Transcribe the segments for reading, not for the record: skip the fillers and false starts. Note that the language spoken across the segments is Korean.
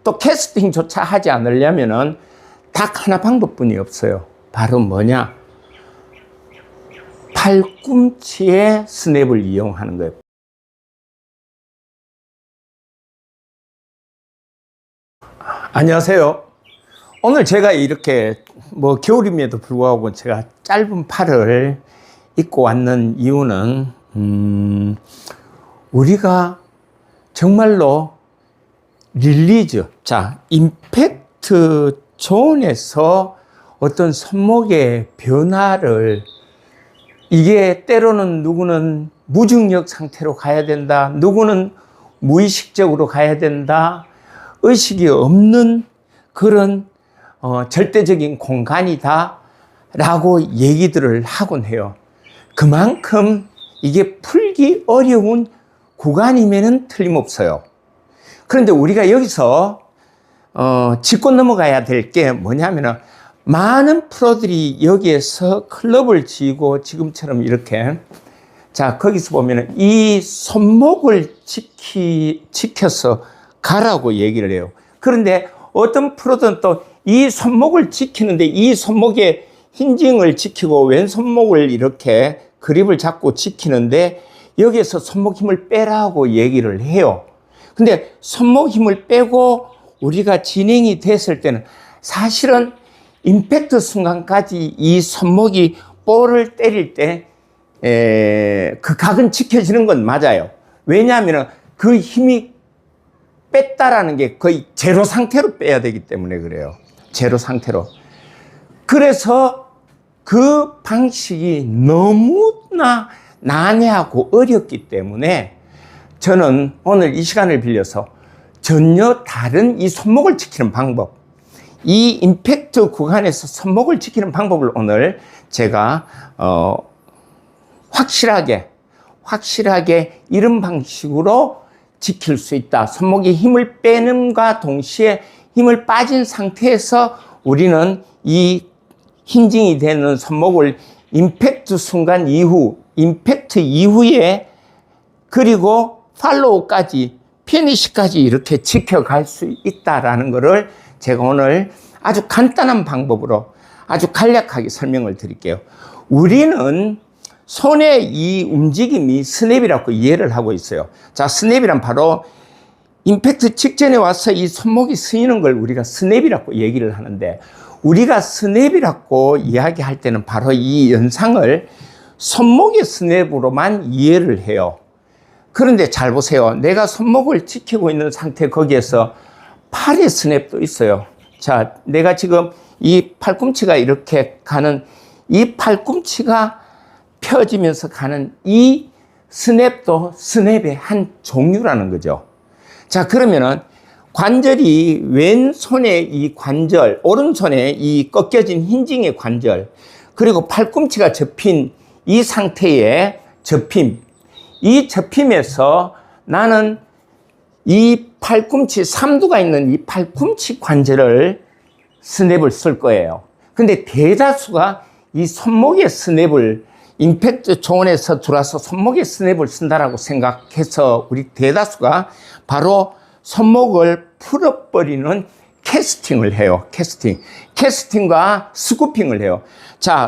또 캐스팅조차 하지 않으려면은 딱 하나 방법뿐이 없어요. 바로 뭐냐? 팔꿈치의 스냅을 이용하는 거예요. 안녕하세요. 오늘 제가 이렇게 겨울임에도 불구하고 제가 짧은 팔을 입고 왔는 이유는 우리가 정말로 릴리즈, 임팩트 존에서 어떤 손목의 변화를, 이게 때로는 누구는 무중력 상태로 가야 된다, 누구는 무의식적으로 가야 된다, 의식이 없는 그런 절대적인 공간이다 라고 얘기들을 하곤 해요. 그만큼 이게 풀기 어려운 구간이면은 틀림없어요. 그런데 우리가 여기서 짚고 넘어가야 될 게 뭐냐면은, 많은 프로들이 여기에서 클럽을 쥐고 지금처럼 이렇게, 거기서 보면은 이 손목을 지켜서 가라고 얘기를 해요. 그런데 어떤 프로들은 또 이 손목을 지키는데, 이 손목의 힌징을 지키고 왼손목을 이렇게 그립을 잡고 지키는데, 여기에서 손목 힘을 빼라고 얘기를 해요. 근데 손목 힘을 빼고 우리가 진행이 됐을 때는 사실은 임팩트 순간까지 이 손목이 볼을 때릴 때 그 각은 지켜지는 건 맞아요. 왜냐하면 그 힘이 뺐다라는 게 거의 제로 상태로 빼야 되기 때문에 그래요. 제로 상태로. 그래서 그 방식이 너무나 난해하고 어렵기 때문에 저는 오늘 이 시간을 빌려서 전혀 다른 이 손목을 지키는 방법, 이 임팩트 구간에서 손목을 지키는 방법을 오늘 제가 확실하게 이런 방식으로 지킬 수 있다. 손목에 힘을 빼는과 동시에 힘을 빠진 상태에서 우리는 이 힌징이 되는 손목을 임팩트 순간 이후, 임팩트 이후에, 그리고 팔로우까지, 피니시까지 이렇게 지켜갈 수 있다라는 것을 제가 오늘 아주 간단한 방법으로 아주 간략하게 설명을 드릴게요. 우리는 손의 이 움직임이 스냅이라고 이해를 하고 있어요. 스냅이란 바로 임팩트 직전에 와서 이 손목이 쓰이는 걸 우리가 스냅이라고 얘기를 하는데, 우리가 스냅이라고 이야기할 때는 바로 이 현상을 손목의 스냅으로만 이해를 해요. 그런데 잘 보세요. 내가 손목을 지키고 있는 상태, 거기에서 팔의 스냅도 있어요. 내가 지금 이 팔꿈치가 이렇게 가는, 이 팔꿈치가 펴지면서 가는 이 스냅도 스냅의 한 종류라는 거죠. 그러면은 관절이, 왼손의 이 관절, 오른손의 이 꺾여진 힌징의 관절, 그리고 팔꿈치가 접힌 이 상태의 접힘, 이 접힘에서 나는 이 팔꿈치, 삼두가 있는 이 팔꿈치 관절을 스냅을 쓸 거예요. 근데 대다수가 이 손목의 스냅을, 임팩트 존에서 들어와서 손목의 스냅을 쓴다라고 생각해서 우리 대다수가 바로 손목을 풀어버리는 캐스팅을 해요. 캐스팅과 스쿠핑을 해요.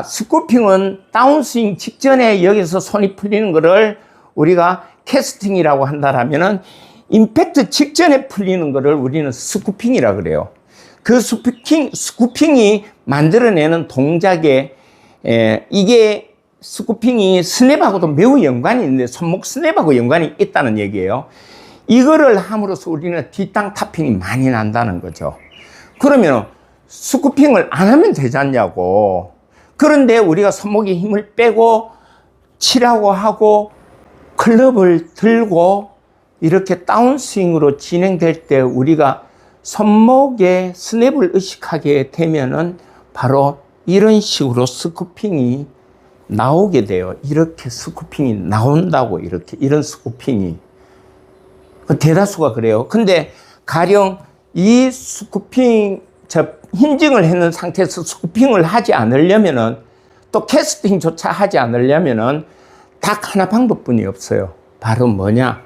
스쿠핑은 다운스윙 직전에 여기서 손이 풀리는 거를 우리가 캐스팅이라고 한다라면은, 임팩트 직전에 풀리는 거를 우리는 스쿠핑이라 그래요. 그 스쿠핑이 만들어내는 동작에, 이게 스쿠핑이 스냅하고도 매우 연관이 있는데, 손목 스냅하고 연관이 있다는 얘기예요. 이거를 함으로써 우리는 뒷땅 타핑이 많이 난다는 거죠. 그러면 스쿠핑을 안 하면 되지 않냐고. 그런데 우리가 손목에 힘을 빼고 치라고 하고 클럽을 들고 이렇게 다운스윙으로 진행될 때 우리가 손목에 스냅을 의식하게 되면은 바로 이런 식으로 스쿠핑이 나오게 돼요. 이렇게 스쿠핑이 나온다고, 이런 스쿠핑이. 대다수가 그래요. 근데 가령 이 스쿠핑, 힌징을 했는 상태에서 스쿠핑을 하지 않으려면은, 또 캐스팅조차 하지 않으려면은 딱 하나 방법뿐이 없어요. 바로 뭐냐?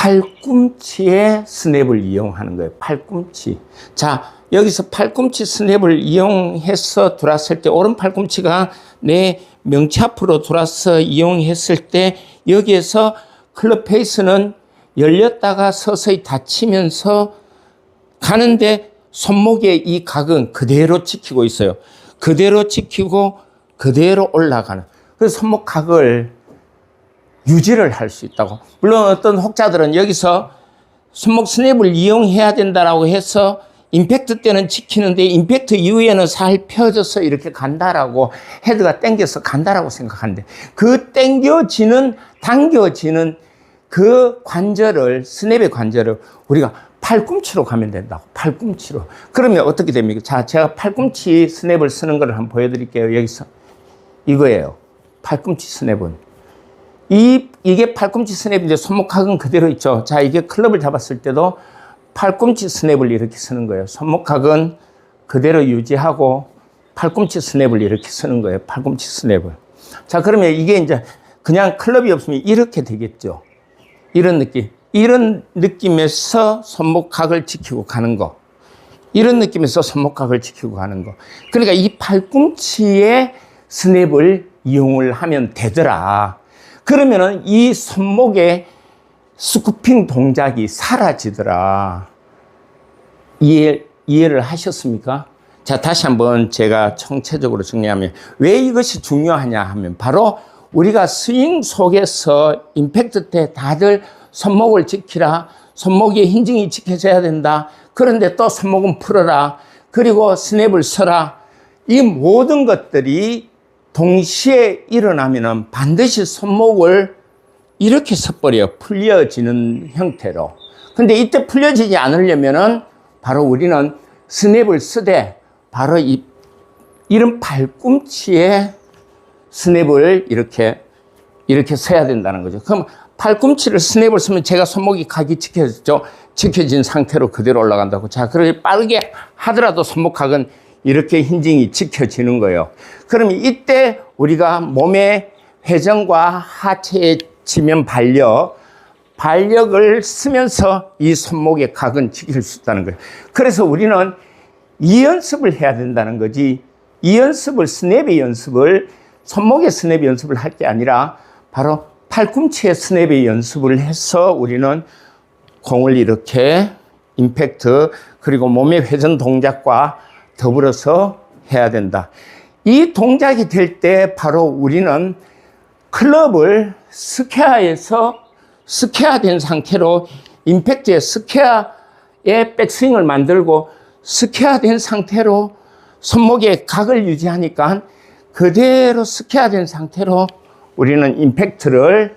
팔꿈치의 스냅을 이용하는 거예요. 팔꿈치. 자, 여기서 팔꿈치 스냅을 이용해서 돌았을 때 오른 팔꿈치가 내 명치 앞으로 돌아서 이용했을 때 여기에서 클럽 페이스는 열렸다가 서서히 닫히면서 가는데 손목의 이 각은 그대로 지키고 있어요. 그대로 지키고 그대로 올라가는. 그래서 손목 각을 유지를 할 수 있다고. 물론 어떤 혹자들은 여기서 손목 스냅을 이용해야 된다라고 해서 임팩트 때는 지키는데 임팩트 이후에는 살 펴져서 이렇게 간다라고 헤드가 당겨서 간다라고 생각하는데 그 당겨지는 그 관절을 스냅의 관절을 우리가 팔꿈치로 가면 된다고. 팔꿈치로. 그러면 어떻게 됩니까? 자, 제가 팔꿈치 스냅을 쓰는 걸 한번 보여드릴게요. 여기서 이거예요. 팔꿈치 스냅은 이게 팔꿈치 스냅인데 손목각은 그대로 있죠. 자, 이게 클럽을 잡았을 때도 팔꿈치 스냅을 이렇게 쓰는 거예요. 손목각은 그대로 유지하고 팔꿈치 스냅을 이렇게 쓰는 거예요. 팔꿈치 스냅을. 자, 그러면 이게 이제 그냥 클럽이 없으면 이렇게 되겠죠. 이런 느낌. 이런 느낌에서 손목각을 지키고 가는 거. 이런 느낌에서 손목각을 지키고 가는 거. 그러니까 이 팔꿈치의 스냅을 이용을 하면 되더라. 그러면은 이 손목의 스쿠핑 동작이 사라지더라. 이해를 하셨습니까? 자, 다시 한번 제가 총체적으로 정리하면 왜 이것이 중요하냐 하면 바로 우리가 스윙 속에서 임팩트 때 다들 손목을 지키라. 손목의 힌징이 지켜져야 된다. 그런데 또 손목은 풀어라. 그리고 스냅을 써라. 이 모든 것들이 동시에 일어나면은 반드시 손목을 이렇게 서버려요. 풀려지는 형태로. 근데 이때 풀려지지 않으려면은 바로 우리는 스냅을 쓰되 바로 이런 팔꿈치에 스냅을 이렇게 써야 된다는 거죠. 그럼 팔꿈치를 스냅을 쓰면 제가 손목이 각이 지켜졌죠. 지켜진 상태로 그대로 올라간다고. 자, 그렇게 빠르게 하더라도 손목각은 이렇게 힌징이 지켜지는 거예요. 그러면 이때 우리가 몸의 회전과 하체의 지면 발력을 쓰면서 이 손목의 각은 지킬 수 있다는 거예요. 그래서 우리는 이 연습을 해야 된다는 거지. 이 연습을 스냅의 연습을 손목의 스냅의 연습을 할 게 아니라 바로 팔꿈치의 스냅의 연습을 해서 우리는 공을 이렇게 임팩트 그리고 몸의 회전 동작과 더불어서 해야 된다. 이 동작이 될 때 바로 우리는 클럽을 스퀘어된 상태로 임팩트의 스퀘어의 백스윙을 만들고 스퀘어된 상태로 손목의 각을 유지하니까 그대로 스퀘어된 상태로 우리는 임팩트를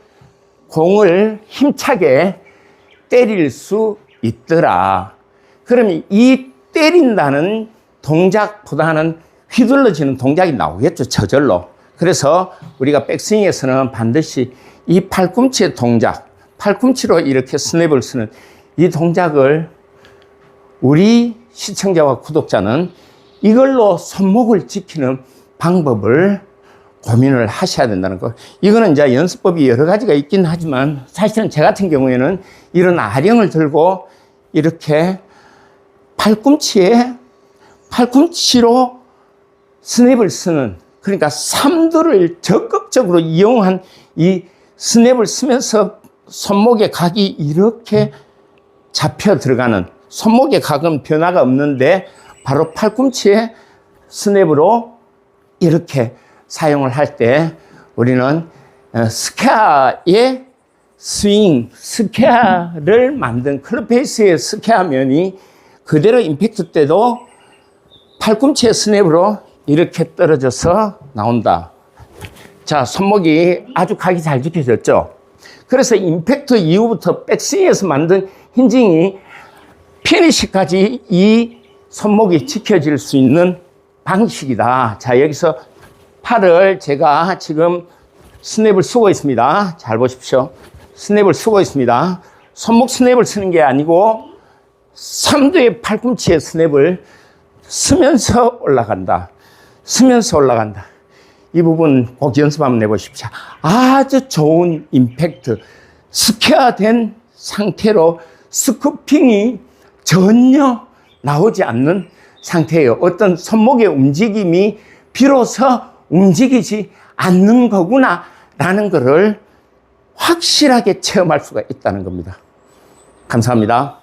공을 힘차게 때릴 수 있더라. 그러면 이 때린다는 동작보다는 휘둘러지는 동작이 나오겠죠. 저절로. 그래서 우리가 백스윙에서는 반드시 이 팔꿈치의 동작, 팔꿈치로 이렇게 스냅을 쓰는 이 동작을 우리 시청자와 구독자는 이걸로 손목을 지키는 방법을 고민을 하셔야 된다는 거. 이거는 이제 연습법이 여러 가지가 있긴 하지만 사실은 제 같은 경우에는 이런 아령을 들고 이렇게 팔꿈치로 스냅을 쓰는, 그러니까 삼두를 적극적으로 이용한 이 스냅을 쓰면서 손목의 각이 이렇게 잡혀 들어가는, 손목의 각은 변화가 없는데 바로 팔꿈치에 스냅으로 이렇게 사용을 할 때 우리는 스퀘어의 스윙, 스퀘어를 만든 클럽 페이스의 스퀘어 면이 그대로 임팩트 때도 팔꿈치의 스냅으로 이렇게 떨어져서 나온다. 자, 손목이 아주 각이 잘 지켜졌죠. 그래서 임팩트 이후부터 백스윙에서 만든 힌징이 피니시까지 이 손목이 지켜질 수 있는 방식이다. 자, 여기서 팔을 제가 지금 스냅을 쓰고 있습니다. 잘 보십시오. 스냅을 쓰고 있습니다. 손목 스냅을 쓰는 게 아니고 삼두의 팔꿈치의 스냅을 쓰면서 올라간다. 쓰면서 올라간다. 이 부분 꼭 연습 한번 해보십시오. 아주 좋은 임팩트, 스퀘어된 상태로 스쿠핑이 전혀 나오지 않는 상태예요. 어떤 손목의 움직임이 비로소 움직이지 않는 거구나 라는 것을 확실하게 체험할 수가 있다는 겁니다. 감사합니다.